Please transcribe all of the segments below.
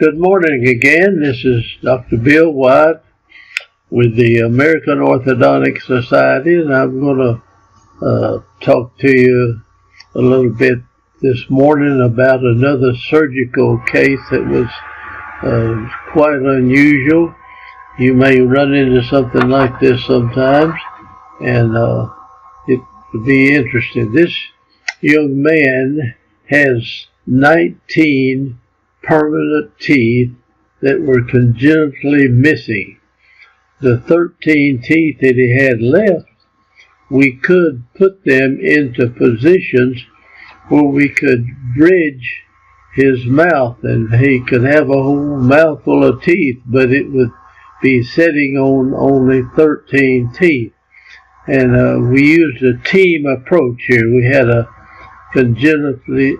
Good morning again. This is Dr. Bill White with the American Orthodontic Society, and I'm going to talk to you a little bit this morning about another surgical case that was quite unusual. You may run into something like this sometimes, and it would be interesting. This young man has 19 permanent teeth that were congenitally missing. The 13 teeth that he had left, we could put them into positions where we could bridge his mouth, and he could have a whole mouthful of teeth, but it would be sitting on only 13 teeth. And we used a team approach here. We had a congenitally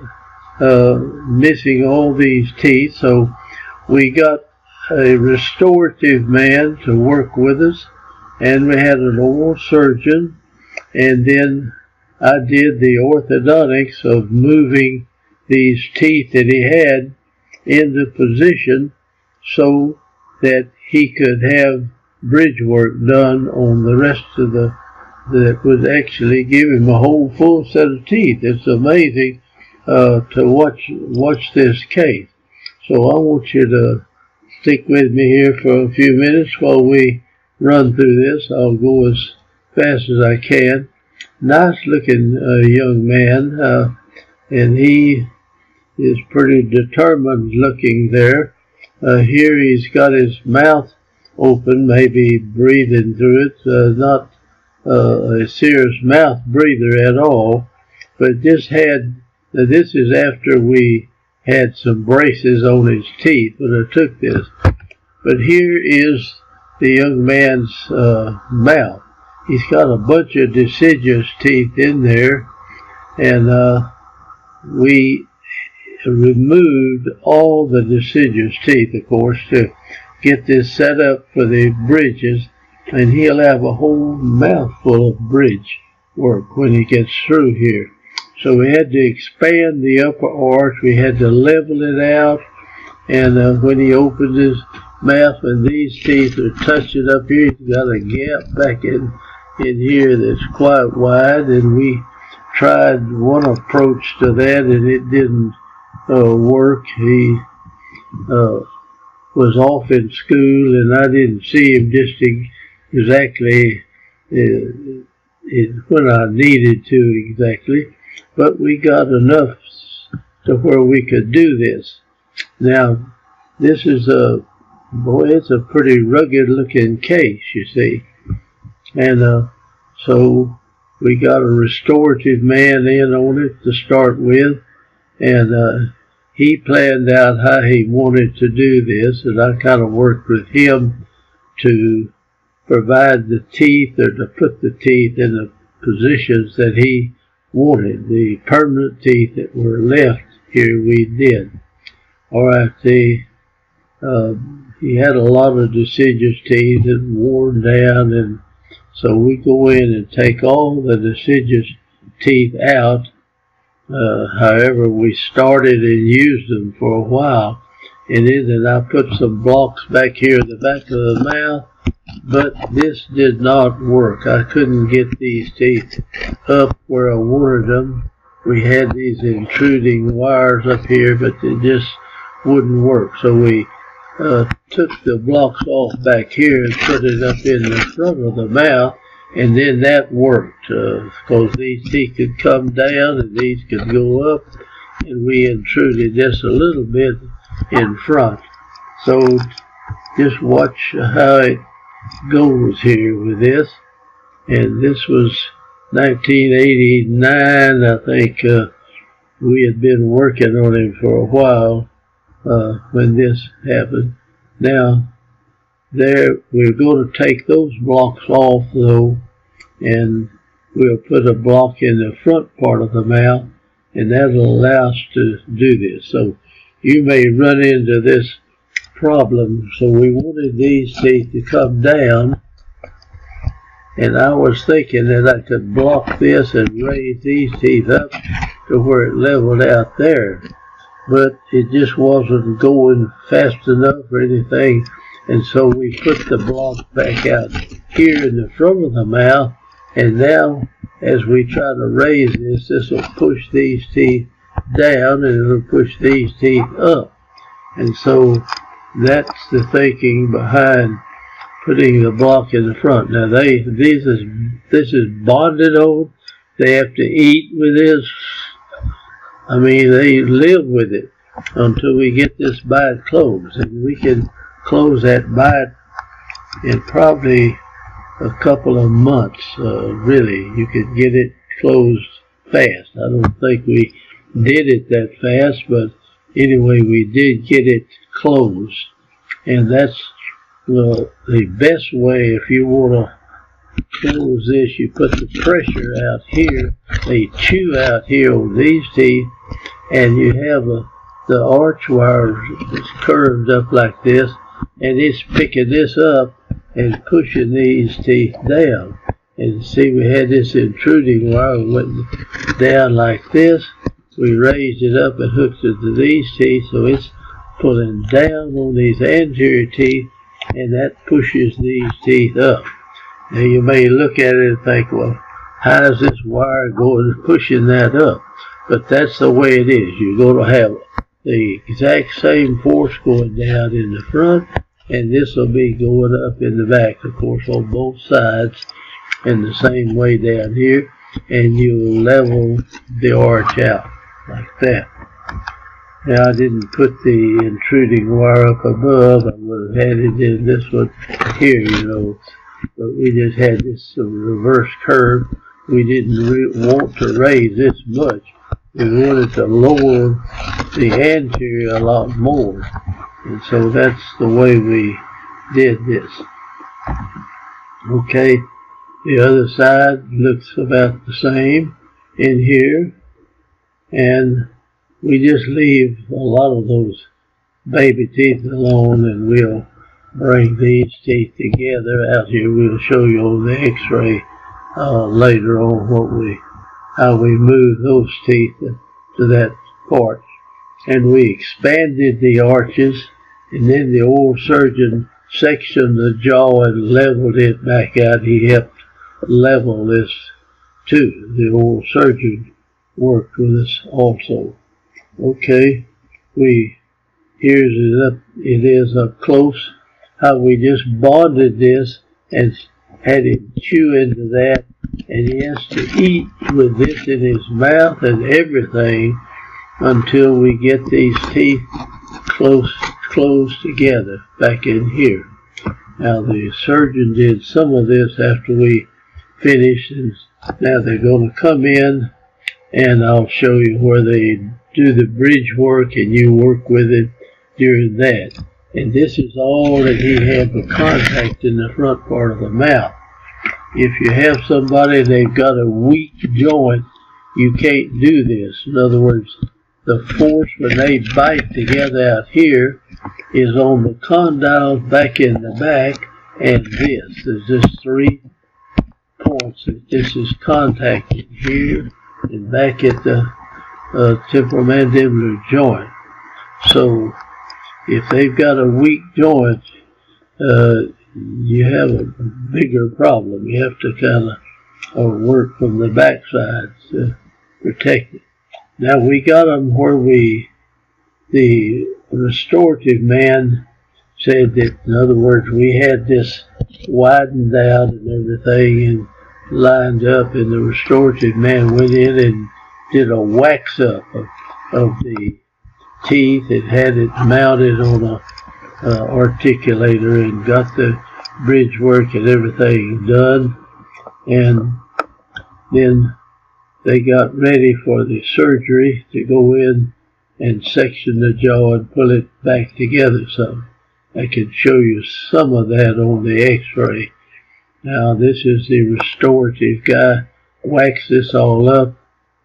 missing all these teeth, so we got a restorative man to work with us, and we had an oral surgeon, and then I did the orthodontics of moving these teeth that he had into position so that he could have bridge work done on the rest of that would actually give him a whole full set of teeth. It's amazing to watch this case. So I want you to stick with me here for a few minutes while we run through this. I'll go as fast as I can. Nice looking young man, and he is pretty determined looking there. Here he's got his mouth open, maybe breathing through it, not a serious mouth breather at all, but this is after we had some braces on his teeth when I took this. But here is the young man's mouth. He's got a bunch of deciduous teeth in there, and we removed all the deciduous teeth, of course, to get this set up for the bridges, and he'll have a whole mouthful of bridge work when he gets through here. So we had to expand the upper arch, we had to level it out, and when he opens his mouth and these teeth are touching up here, he's got a gap back in here that's quite wide, and we tried one approach to that and it didn't work. He was off in school and I didn't see him just exactly when I needed to exactly. But we got enough to where we could do this. Now, this is it's a pretty rugged looking case, you see. And so we got a restorative man in on it to start with. And he planned out how he wanted to do this. And I kind of worked with him to provide the teeth, or to put the teeth in the positions that he wanted. The permanent teeth that were left here we did. Alright, he had a lot of deciduous teeth and worn down, and so we go in and take all the deciduous teeth out. However, we started and used them for a while, and then I put some blocks back here in the back of the mouth, but this did not work. I couldn't get these teeth up where I wanted them. We had these intruding wires up here, but they just wouldn't work. So we took the blocks off back here and put it up in the front of the mouth, and then that worked, because these teeth could come down and these could go up, and we intruded just a little bit in front. So just watch how it goes here with this. And this was 1989, I think. We had been working on him for a while when this happened. Now, we're going to take those blocks off though, and we'll put a block in the front part of the mouth, and that'll allow us to do this. So you may run into this problem. So we wanted these teeth to come down, and I was thinking that I could block this and raise these teeth up to where it leveled out there. but it just wasn't going fast enough or anything, and so we put the block back out here in the front of the mouth, and now as we try to raise this, this will push these teeth down and it'll push these teeth up. And so that's the thinking behind putting the block in the front. Now this is bonded on. They have to eat with this. I mean, they live with it until we get this bite closed, and we can close that bite in probably a couple of months. Really, you could get it closed fast. I don't think we did it that fast, but anyway, we did get it closed, and that's the best way. If you want to close this, you put the pressure out here, they chew out here on these teeth, and you have the arch wire that's curved up like this, and it's picking this up and pushing these teeth down. And see, we had this intruding wire, went down like this, we raised it up and hooked it to these teeth, so it's pulling down on these anterior teeth, and that pushes these teeth up. Now you may look at it and think, well, how is this wire going pushing that up? But that's the way it is. You're going to have the exact same force going down in the front, and this will be going up in the back, of course, on both sides, in the same way down here, and you'll level the arch out like that. Now I didn't put the intruding wire up above. I would have had it in this one here, you know. But we just had this reverse curve. We didn't want to raise this much. We wanted to lower the anterior a lot more. And so that's the way we did this. Okay, the other side looks about the same in here. And we just leave a lot of those baby teeth alone, and we'll bring these teeth together out here. We'll show you on the x-ray later on how we move those teeth to that part. And we expanded the arches, and then the oral surgeon sectioned the jaw and leveled it back out. He helped level this too. The oral surgeon worked with us also. Okay, here's it is up close, how we just bonded this and had him chew into that, and he has to eat with this in his mouth and everything until we get these teeth close together back in here. Now the surgeon did some of this after we finished, and now they're going to come in, and I'll show you where they do the bridge work, and you work with it during that. And this is all that he had the contact in the front part of the mouth. If you have somebody, they've got a weak joint, you can't do this. In other words, the force when they bite together out here is on the condyles back in the back, and this. There's just 3 points that this is contacting here and back at the temporomandibular joint. So if they've got a weak joint, you have a bigger problem. You have to kind of work from the backside to protect it. Now we got them where the restorative man said that, in other words, we had this widened out and everything and lined up, and the restorative man went in and did a wax up of the teeth and had it mounted on a articulator and got the bridge work and everything done, and then they got ready for the surgery to go in and section the jaw and pull it back together some. I can show you some of that on the x-ray. Now this is the restorative guy, waxed this all up,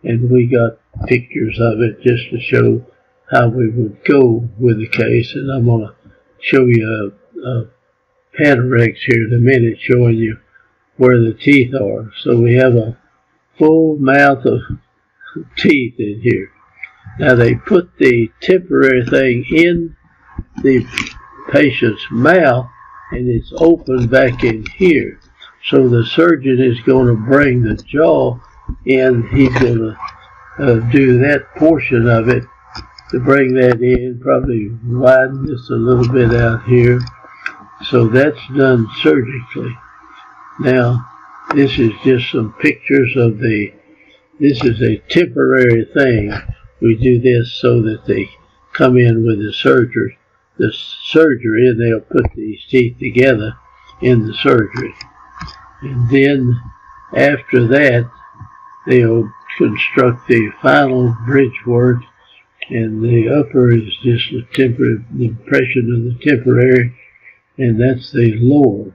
and we got pictures of it just to show how we would go with the case. And I'm going to show you a Panorex here in a minute, showing you where the teeth are. So we have a full mouth of teeth in here. Now they put the temporary thing in the patient's mouth, and it's open back in here. So the surgeon is going to bring the jaw in. He's going to do that portion of it to bring that in, probably widen this a little bit out here. So that's done surgically. Now, this is just some pictures of this is a temporary thing. We do this so that they come in with the surgery, and they'll put these teeth together in the surgery. And then after that, they'll construct the final bridge work, and the upper is just the impression of the temporary, and that's the lower.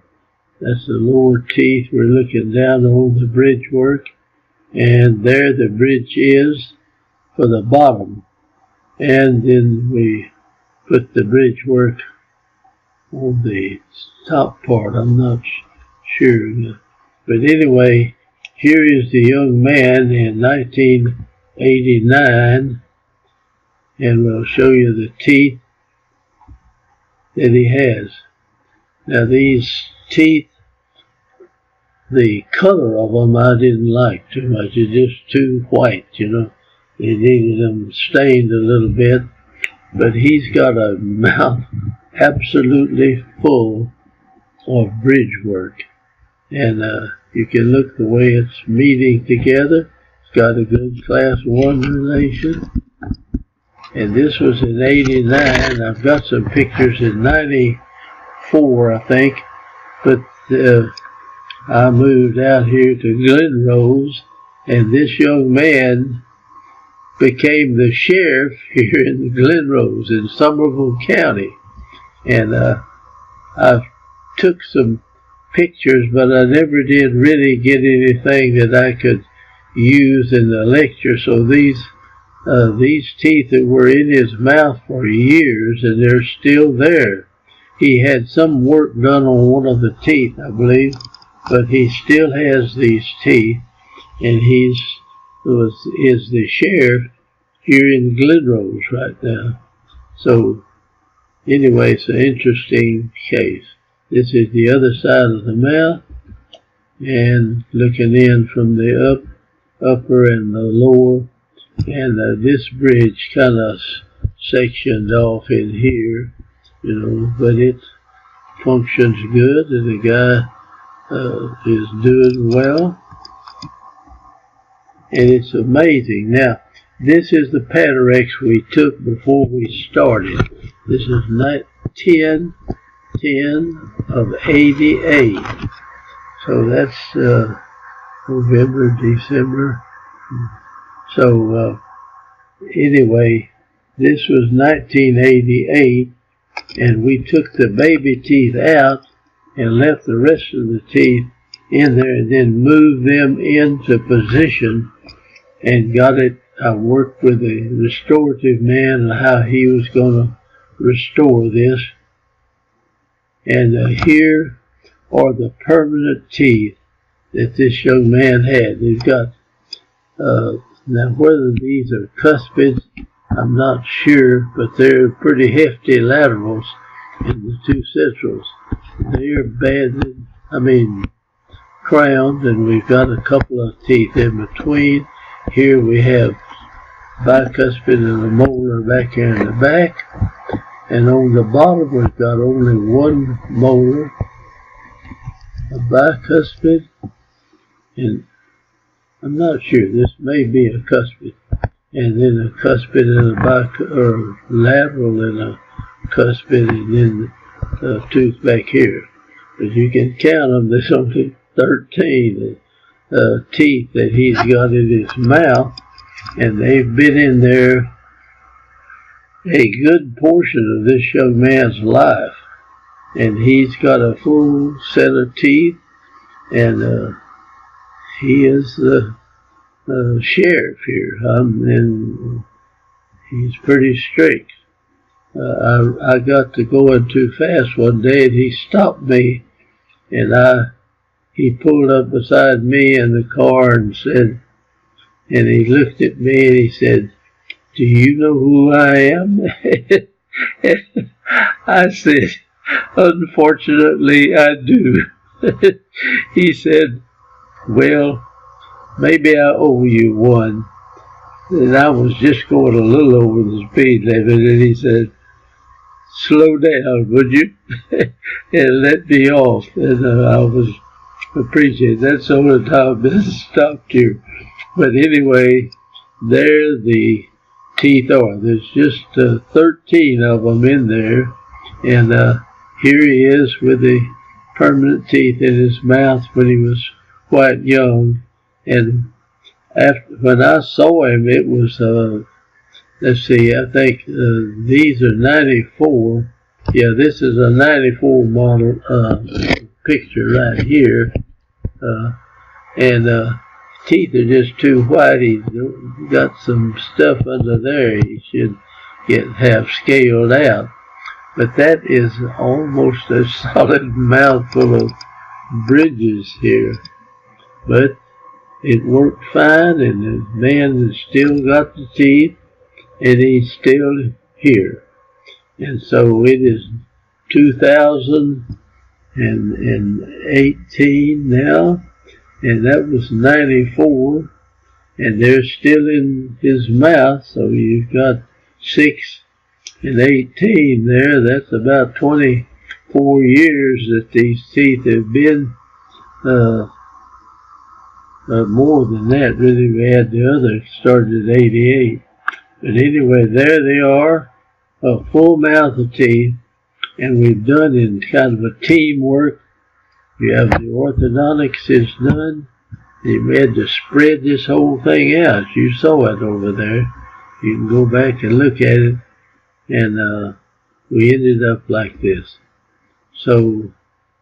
That's the lower teeth. We're looking down on the bridge work, and there the bridge is for the bottom. And then we put the bridge work on the top part. I'm not sure. But anyway, here is the young man in 1989, and we'll show you the teeth that he has. Now these teeth, the color of them I didn't like too much. It's just too white, you know. They needed them stained a little bit. But he's got a mouth absolutely full of bridge work. And you can look the way it's meeting together. It's got a good class 1 relation. And this was in 89. I've got some pictures in 94, I think. But I moved out here to Glenrose, and this young man became the sheriff here in Glenrose in Somerville County. And I took some pictures, but I never did really get anything that I could use in the lecture. So these teeth that were in his mouth for years, and they're still there. He had some work done on one of the teeth, I believe, but he still has these teeth, and is the sheriff here in Glenrose right now. So anyway, it's an interesting case. This is the other side of the mouth, and looking in from the upper and the lower, and this bridge kind of sectioned off in here, you know, but it functions good, and the guy is doing well, and it's amazing. Now, this is the Panorex we took before we started. This is 10 of 88. So that's November, December. So anyway, this was 1988, and we took the baby teeth out and left the rest of the teeth in there, and then moved them into position and got it. I worked with a restorative man on how he was going to restore this. And here are the permanent teeth that this young man had. They've got, now whether these are cuspids, I'm not sure, but they're pretty hefty laterals in the two centrals. They're crowned, and we've got a couple of teeth in between. Here we have bicuspid and a molar back here in the back. And on the bottom we've got only one molar, a bicuspid, and I'm not sure, this may be a cuspid, and then a cuspid and a lateral and a cuspid, and then a tooth back here. But you can count them, there's only 13 teeth that he's got in his mouth, and they've been in there a good portion of this young man's life. And he's got a full set of teeth, and he is the sheriff here, and he's pretty strict. I got to going too fast one day, and he stopped me, and he pulled up beside me in the car and said, and he looked at me and he said, "Do you know who I am?" I said, "Unfortunately, I do." He said, "Well, maybe I owe you one." And I was just going a little over the speed limit, and he said, "Slow down, would you?" and let me off. And I was appreciating. That's the only time I stopped here. But anyway, there the teeth are. There's just 13 of them in there. And here he is with the permanent teeth in his mouth when he was quite young. And when I saw him, it was, let's see, I think these are 94. Yeah, this is a 94 model picture right here. And teeth are just too white. He's got some stuff under there he should have scaled out. But that is almost a solid mouthful of bridges here. But it worked fine, and the man has still got the teeth, and he's still here. And so it is 2018 now, and that was 94, and they're still in his mouth. So you've got 6 and 18 there. That's about 24 years that these teeth have been. More than that, really. We had the other started at 88. But anyway, there they are, a full mouth of teeth, and we've done in kind of a teamwork. You have the orthodontics is done. We had to spread this whole thing out. You saw it over there. You can go back and look at it. And we ended up like this. So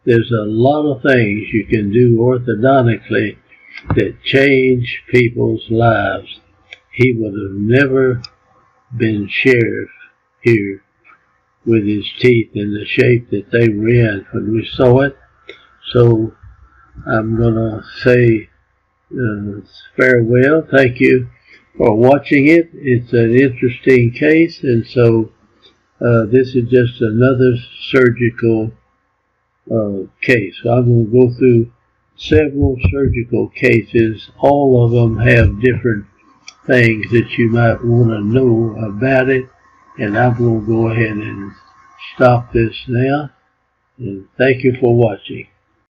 there's a lot of things you can do orthodontically that change people's lives. He would have never been sheriff here with his teeth in the shape that they were in when we saw it. So I'm going to say farewell. Thank you for watching it. It's an interesting case, and so this is just another surgical case. So I'm going to go through several surgical cases. All of them have different things that you might want to know about it. And I'm going to go ahead and stop this now. And thank you for watching.